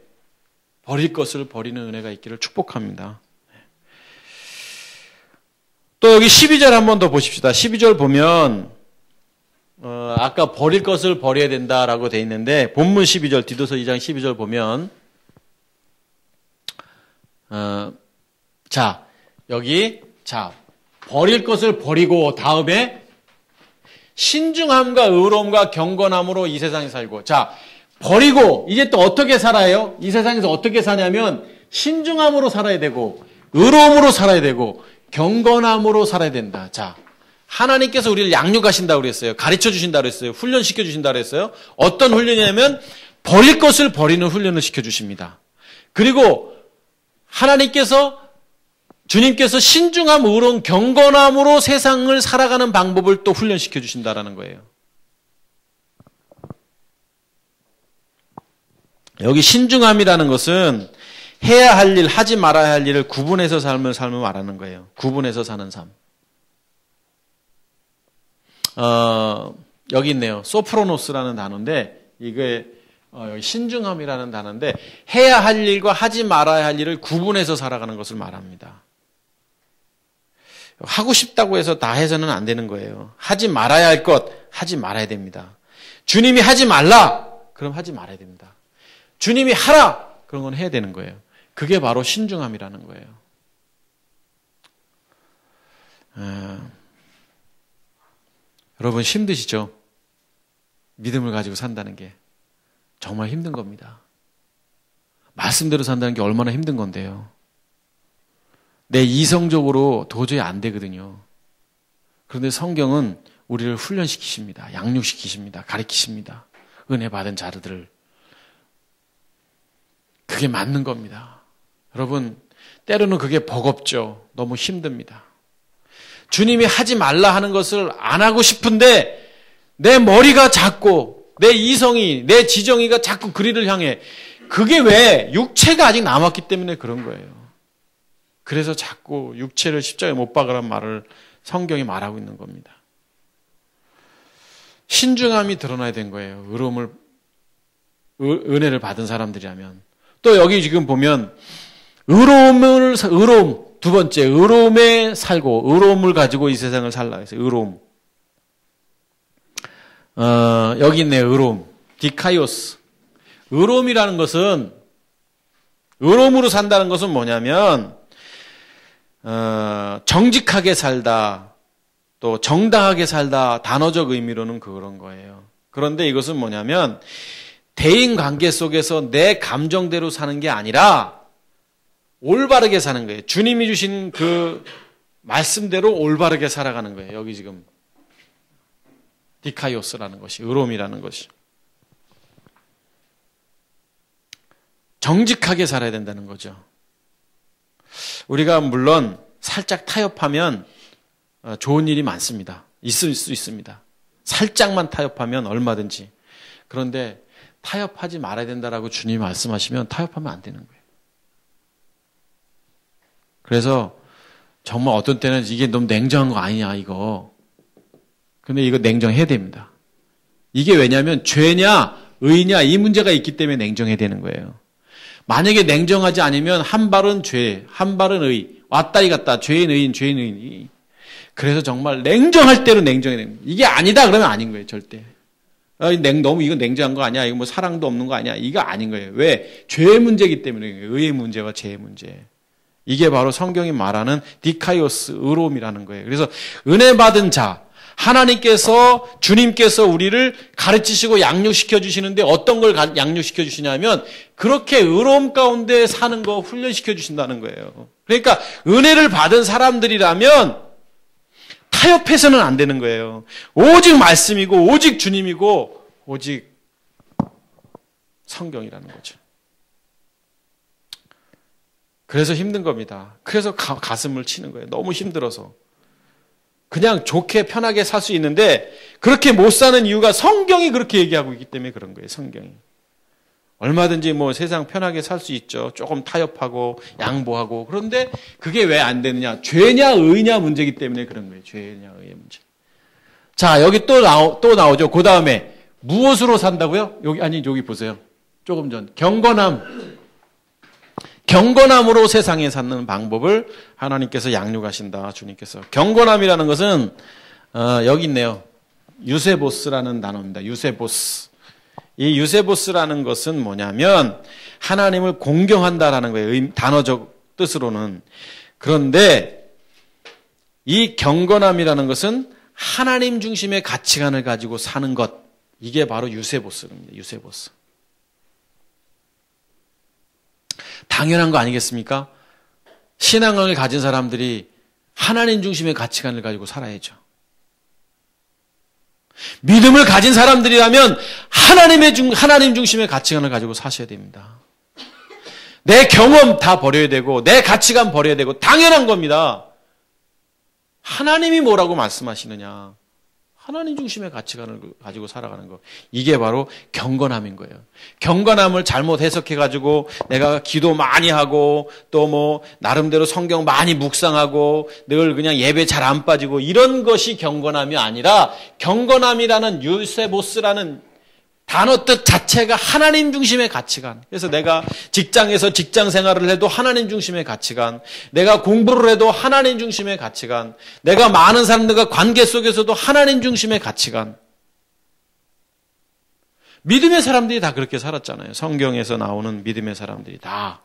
버릴 것을 버리는 은혜가 있기를 축복합니다. 또 여기 12절 한 번 더 보십시다. 12절 보면 아까 버릴 것을 버려야 된다라고 돼 있는데 본문 12절, 디도서 2장 12절 보면 자, 여기 버릴 것을 버리고 다음에 신중함과 의로움과 경건함으로 이 세상에 살고. 자, 버리고 이제 또 어떻게 살아요? 이 세상에서 어떻게 사냐면 신중함으로 살아야 되고 의로움으로 살아야 되고 경건함으로 살아야 된다. 자, 하나님께서 우리를 양육하신다고 그랬어요. 가르쳐 주신다고 그랬어요. 훈련시켜 주신다고 그랬어요. 어떤 훈련이냐면 버릴 것을 버리는 훈련을 시켜 주십니다. 그리고 주님께서 신중함, 의로움, 경건함으로 세상을 살아가는 방법을 또 훈련시켜 주신다라는 거예요. 여기 신중함이라는 것은 해야 할 일, 하지 말아야 할 일을 구분해서 삶을 말하는 거예요. 구분해서 사는 삶. 여기 있네요. 소프로노스라는 단어인데 이게 여기 신중함이라는 단어인데 해야 할 일과 하지 말아야 할 일을 구분해서 살아가는 것을 말합니다. 하고 싶다고 해서 다 해서는 안 되는 거예요. 하지 말아야 할 것, 하지 말아야 됩니다. 주님이 하지 말라, 그럼 하지 말아야 됩니다. 주님이 하라, 그런 건 해야 되는 거예요. 그게 바로 신중함이라는 거예요. 여러분 힘드시죠? 믿음을 가지고 산다는 게 정말 힘든 겁니다. 말씀대로 산다는 게 얼마나 힘든 건데요. 내 이성적으로 도저히 안 되거든요. 그런데 성경은 우리를 훈련시키십니다. 양육시키십니다. 가르치십니다. 은혜 받은 자들을. 그게 맞는 겁니다. 여러분, 때로는 그게 버겁죠. 너무 힘듭니다. 주님이 하지 말라 하는 것을 안 하고 싶은데 내 머리가 자꾸, 내 이성이, 내 지정이가 자꾸 그리를 향해. 그게 왜? 육체가 아직 남았기 때문에 그런 거예요. 그래서 자꾸 육체를 십자가에 못 박으라는 말을 성경이 말하고 있는 겁니다. 신중함이 드러나야 된 거예요. 은혜를 받은 사람들이라면. 또 여기 지금 보면 의로움 두 번째 의로움에 살고 의로움을 가지고 이 세상을 살라 해서 의로움. 여기 있네 의로움. 디카이오스. 의로움이라는 것은 의로움으로 산다는 것은 뭐냐면 정직하게 살다 또 정당하게 살다 단어적 의미로는 그런 거예요. 그런데 이것은 뭐냐면 대인관계 속에서 내 감정대로 사는 게 아니라 올바르게 사는 거예요. 주님이 주신 그 말씀대로 올바르게 살아가는 거예요. 여기 지금 디카이오스라는 것이 의로움이라는 것이 정직하게 살아야 된다는 거죠. 우리가 물론 살짝 타협하면 좋은 일이 많습니다. 있을 수 있습니다. 살짝만 타협하면 얼마든지. 그런데 타협하지 말아야 된다라고 주님이 말씀하시면 타협하면 안 되는 거예요. 그래서 정말 어떤 때는 이게 너무 냉정한 거 아니냐 이거. 근데 이거 냉정해야 됩니다. 이게 왜냐하면 죄냐 의냐 이 문제가 있기 때문에 냉정해야 되는 거예요. 만약에 냉정하지 않으면 한 발은 죄, 한 발은 의, 왔다리 갔다 죄인 의인. 그래서 정말 냉정할 때로 냉정해야 됩니다. 이게 아니다 그러면 아닌 거예요, 절대. 너무 이건 냉정한 거 아니야? 이거 뭐 사랑도 없는 거 아니야? 이거 아닌 거예요. 왜? 죄의 문제이기 때문에 의의 문제와 죄의 문제. 이게 바로 성경이 말하는 디카이오스 의로움이라는 거예요. 그래서 은혜 받은 자. 하나님께서 주님께서 우리를 가르치시고 양육시켜 주시는데 어떤 걸 양육시켜 주시냐면 그렇게 의로움 가운데 사는 거 훈련시켜 주신다는 거예요. 그러니까 은혜를 받은 사람들이라면 타협해서는 안 되는 거예요. 오직 말씀이고 오직 주님이고 오직 성경이라는 거죠. 그래서 힘든 겁니다. 그래서 가슴을 치는 거예요. 너무 힘들어서. 그냥 좋게 편하게 살 수 있는데 그렇게 못 사는 이유가 성경이 그렇게 얘기하고 있기 때문에 그런 거예요. 성경이. 얼마든지 뭐 세상 편하게 살 수 있죠. 조금 타협하고 양보하고. 그런데 그게 왜 안 되느냐. 죄냐 의냐 문제이기 때문에 그런 거예요. 죄냐 의의 문제. 자, 여기 또 나오죠. 그 다음에 무엇으로 산다고요? 여기 보세요. 조금 전. 경건함으로 세상에 사는 방법을 하나님께서 양육하신다. 주님께서. 경건함이라는 것은 여기 있네요. 유세보스라는 단어입니다. 유세보스. 이 유세보스라는 것은 뭐냐면 하나님을 공경한다라는 거예요. 단어적 뜻으로는. 그런데 이 경건함이라는 것은 하나님 중심의 가치관을 가지고 사는 것. 이게 바로 유세보스입니다. 유세보스. 당연한 거 아니겠습니까? 신앙을 가진 사람들이 하나님 중심의 가치관을 가지고 살아야죠. 믿음을 가진 사람들이라면 하나님 중심의 가치관을 가지고 사셔야 됩니다. 내 경험 다 버려야 되고 내 가치관 버려야 되고 당연한 겁니다. 하나님이 뭐라고 말씀하시느냐. 하나님 중심의 가치관을 가지고 살아가는 거. 이게 바로 경건함인 거예요. 경건함을 잘못 해석해가지고 내가 기도 많이 하고 또 뭐 나름대로 성경 많이 묵상하고 늘 그냥 예배 잘 안 빠지고 이런 것이 경건함이 아니라 경건함이라는 유세보스라는 단어 뜻 자체가 하나님 중심의 가치관. 그래서 내가 직장에서 직장 생활을 해도 하나님 중심의 가치관. 내가 공부를 해도 하나님 중심의 가치관. 내가 많은 사람들과 관계 속에서도 하나님 중심의 가치관. 믿음의 사람들이 다 그렇게 살았잖아요. 성경에서 나오는 믿음의 사람들이 다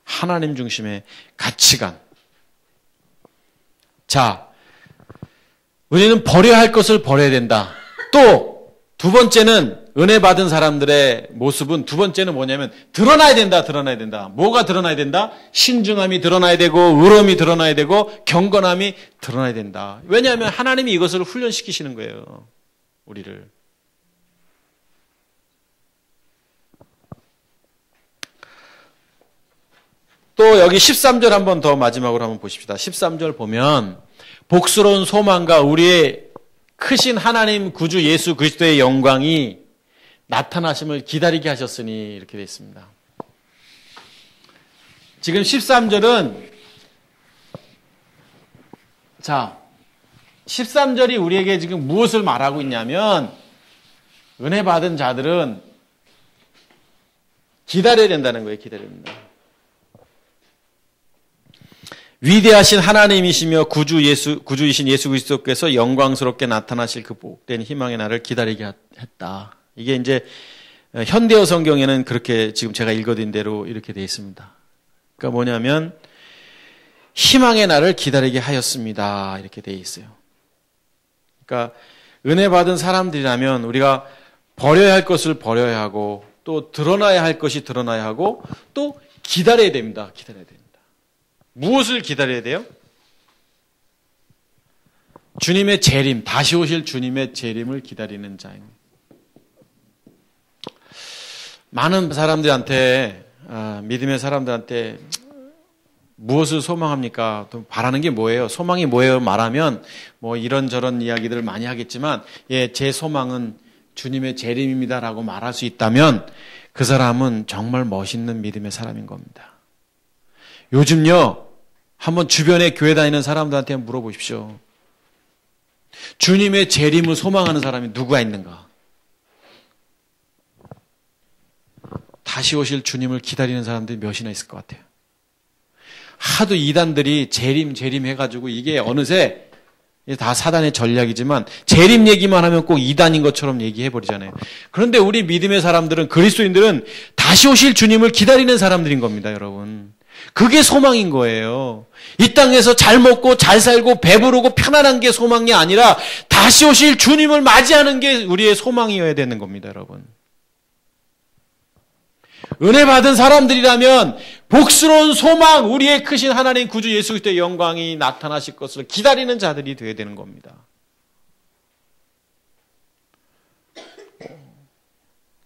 하나님 중심의 가치관. 자, 우리는 버려야 할 것을 버려야 된다. 또 두 번째는 은혜 받은 사람들의 모습은 두 번째는 뭐냐면 드러나야 된다. 뭐가 드러나야 된다? 신중함이 드러나야 되고 의로움이 드러나야 되고 경건함이 드러나야 된다. 왜냐하면 하나님이 이것을 훈련시키시는 거예요. 우리를. 또 여기 13절 한번 더 마지막으로 한번 보십시다. 13절 보면 복스러운 소망과 우리의 크신 하나님 구주 예수 그리스도의 영광이 나타나심을 기다리게 하셨으니 이렇게 되어 있습니다. 지금 13절은 자, 13절이 우리에게 지금 무엇을 말하고 있냐면 은혜 받은 자들은 기다려야 된다는 거예요. 기다려야 된다. 위대하신 하나님이시며 구주이신 예수 그리스도께서 영광스럽게 나타나실 그 복된 희망의 날을 기다리게 했다. 이게 이제 현대어 성경에는 그렇게 지금 제가 읽어드린 대로 이렇게 되어 있습니다. 그러니까 뭐냐면 희망의 날을 기다리게 하였습니다. 이렇게 되어 있어요. 그러니까 은혜 받은 사람들이라면 우리가 버려야 할 것을 버려야 하고 또 드러나야 할 것이 드러나야 하고 또 기다려야 됩니다. 기다려야 됩니다. 무엇을 기다려야 돼요? 주님의 재림, 다시 오실 주님의 재림을 기다리는 자입니다. 많은 사람들한테, 믿음의 사람들한테 무엇을 소망합니까? 또 바라는 게 뭐예요? 소망이 뭐예요? 말하면 뭐 이런저런 이야기들을 많이 하겠지만, 예, 제 소망은 주님의 재림입니다라고 말할 수 있다면 그 사람은 정말 멋있는 믿음의 사람인 겁니다. 요즘요, 한번 주변에 교회 다니는 사람들한테 물어보십시오. 주님의 재림을 소망하는 사람이 누가 있는가? 다시 오실 주님을 기다리는 사람들이 몇이나 있을 것 같아요. 하도 이단들이 재림 해가지고 이게 어느새 다 사단의 전략이지만 재림 얘기만 하면 꼭 이단인 것처럼 얘기해버리잖아요. 그런데 우리 믿음의 사람들은, 그리스도인들은 다시 오실 주님을 기다리는 사람들인 겁니다, 여러분. 그게 소망인 거예요. 이 땅에서 잘 먹고 잘 살고 배부르고 편안한 게 소망이 아니라 다시 오실 주님을 맞이하는 게 우리의 소망이어야 되는 겁니다, 여러분. 은혜 받은 사람들이라면 복스러운 소망, 우리의 크신 하나님 구주 예수 그리스도의 영광이 나타나실 것을 기다리는 자들이 되어야 되는 겁니다.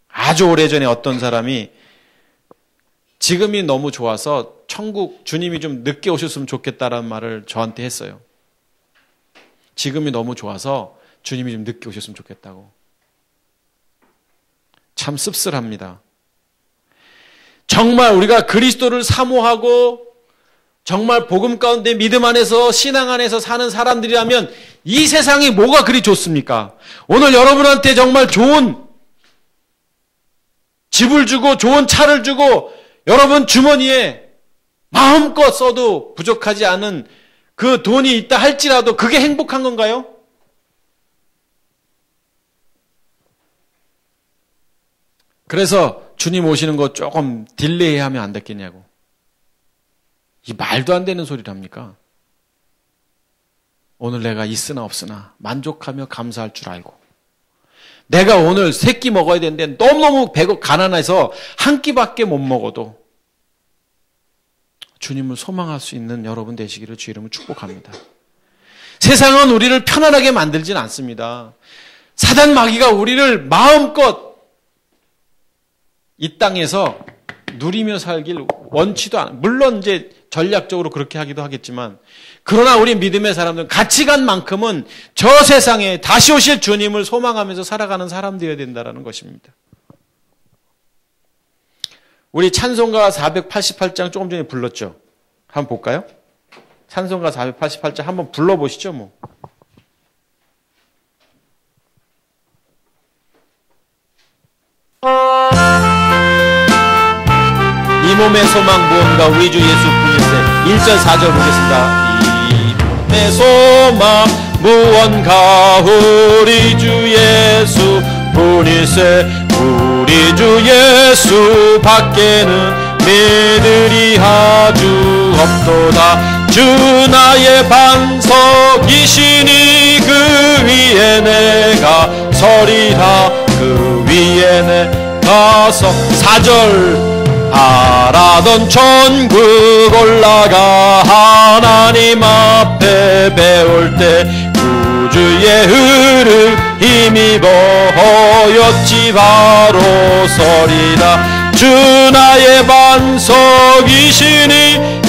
아주 오래전에 어떤 사람이 지금이 너무 좋아서 천국 주님이 좀 늦게 오셨으면 좋겠다라는 말을 저한테 했어요. 지금이 너무 좋아서 주님이 좀 늦게 오셨으면 좋겠다고. 참 씁쓸합니다. 정말 우리가 그리스도를 사모하고 정말 복음 가운데 믿음 안에서 신앙 안에서 사는 사람들이라면 이 세상이 뭐가 그리 좋습니까? 오늘 여러분한테 정말 좋은 집을 주고 좋은 차를 주고 여러분 주머니에 마음껏 써도 부족하지 않은 그 돈이 있다 할지라도 그게 행복한 건가요? 그래서 주님 오시는 거 조금 딜레이 하면 안 됐겠냐고. 이 말도 안 되는 소리랍니까? 오늘 내가 있으나 없으나 만족하며 감사할 줄 알고 내가 오늘 3끼 먹어야 되는데 너무너무 가난해서 한 끼밖에 못 먹어도 주님을 소망할 수 있는 여러분 되시기를 주 이름으로 축복합니다. 세상은 우리를 편안하게 만들진 않습니다. 사단 마귀가 우리를 마음껏 이 땅에서 누리며 살길 원치도 않아. 물론 이제 전략적으로 그렇게 하기도 하겠지만, 그러나 우리 믿음의 사람들은 가치관 만큼은 저 세상에 다시 오실 주님을 소망하면서 살아가는 사람들이어야 된다는 것입니다. 우리 찬송가 488장 조금 전에 불렀죠. 한번 볼까요? 찬송가 488장 한번 불러보시죠, 뭐. 이 몸의 소망 무언가 우리 주 예수 뿐일세. 1절 4절 보겠습니다. 이 몸의 소망 무언가 우리 주 예수 뿐일세. 우리 주 예수 밖에는 믿으리 아주 없도다. 주 나의 반석이시니 그 위에 내가 서리라. 그 위에 내가 4절 알아던 천국 올라가 하나님 앞에 배울 때 구주의 흐름 힘입어 허였지 바로 서리라. 주 나의 반석이시니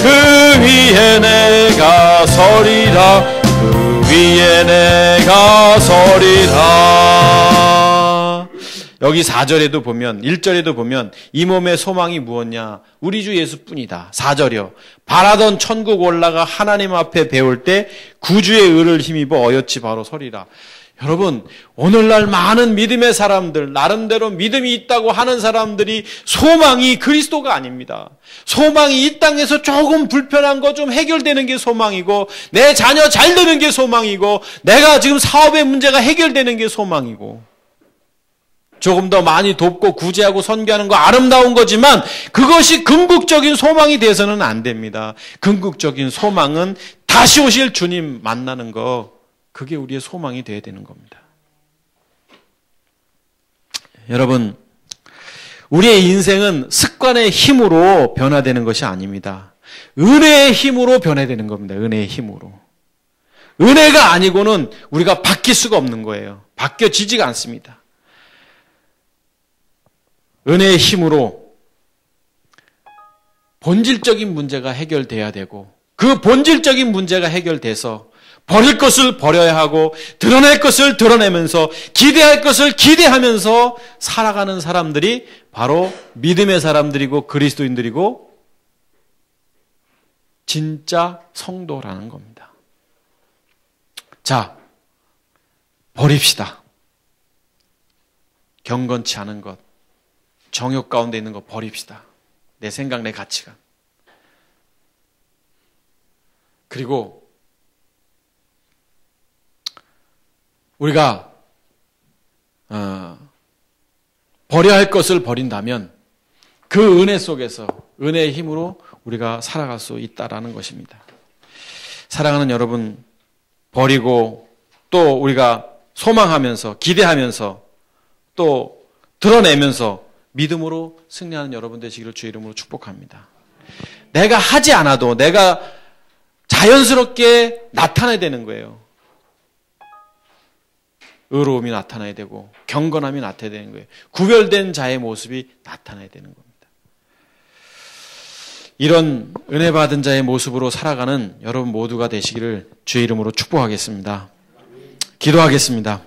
그 위에 내가 서리라. 그 위에 내가 서리라. 여기 4절에도 보면 1절에도 보면 이 몸의 소망이 무엇냐? 우리 주 예수뿐이다. 4절이요. 바라던 천국 올라가 하나님 앞에 배울 때 구주의 의를 힘입어 어여치 바로 서리라. 여러분, 오늘날 많은 믿음의 사람들, 나름대로 믿음이 있다고 하는 사람들이 소망이 그리스도가 아닙니다. 소망이 이 땅에서 조금 불편한 거 좀 해결되는 게 소망이고, 내 자녀 잘 되는 게 소망이고, 내가 지금 사업의 문제가 해결되는 게 소망이고, 조금 더 많이 돕고 구제하고 선교하는 거 아름다운 거지만 그것이 궁극적인 소망이 돼서는 안 됩니다. 궁극적인 소망은 다시 오실 주님 만나는 거, 그게 우리의 소망이 되어야 되는 겁니다. 여러분, 우리의 인생은 습관의 힘으로 변화되는 것이 아닙니다. 은혜의 힘으로 변화되는 겁니다. 은혜의 힘으로. 은혜가 아니고는 우리가 바뀔 수가 없는 거예요. 바뀌어지지가 않습니다. 은혜의 힘으로 본질적인 문제가 해결돼야 되고, 그 본질적인 문제가 해결돼서 버릴 것을 버려야 하고 드러낼 것을 드러내면서 기대할 것을 기대하면서 살아가는 사람들이 바로 믿음의 사람들이고 그리스도인들이고 진짜 성도라는 겁니다. 자, 버립시다. 경건치 않은 것, 정욕 가운데 있는 것 버립시다. 내 생각, 내 가치관. 그리고 우리가 버려야 할 것을 버린다면 그 은혜 속에서 은혜의 힘으로 우리가 살아갈 수 있다라는 것입니다. 사랑하는 여러분, 버리고 또 우리가 소망하면서 기대하면서 또 드러내면서 믿음으로 승리하는 여러분 되시기를 주의 이름으로 축복합니다. 내가 하지 않아도 내가 자연스럽게 나타나야 되는 거예요. 의로움이 나타나야 되고 경건함이 나타나야 되는 거예요. 구별된 자의 모습이 나타나야 되는 겁니다. 이런 은혜 받은 자의 모습으로 살아가는 여러분 모두가 되시기를 주의 이름으로 축복하겠습니다. 기도하겠습니다.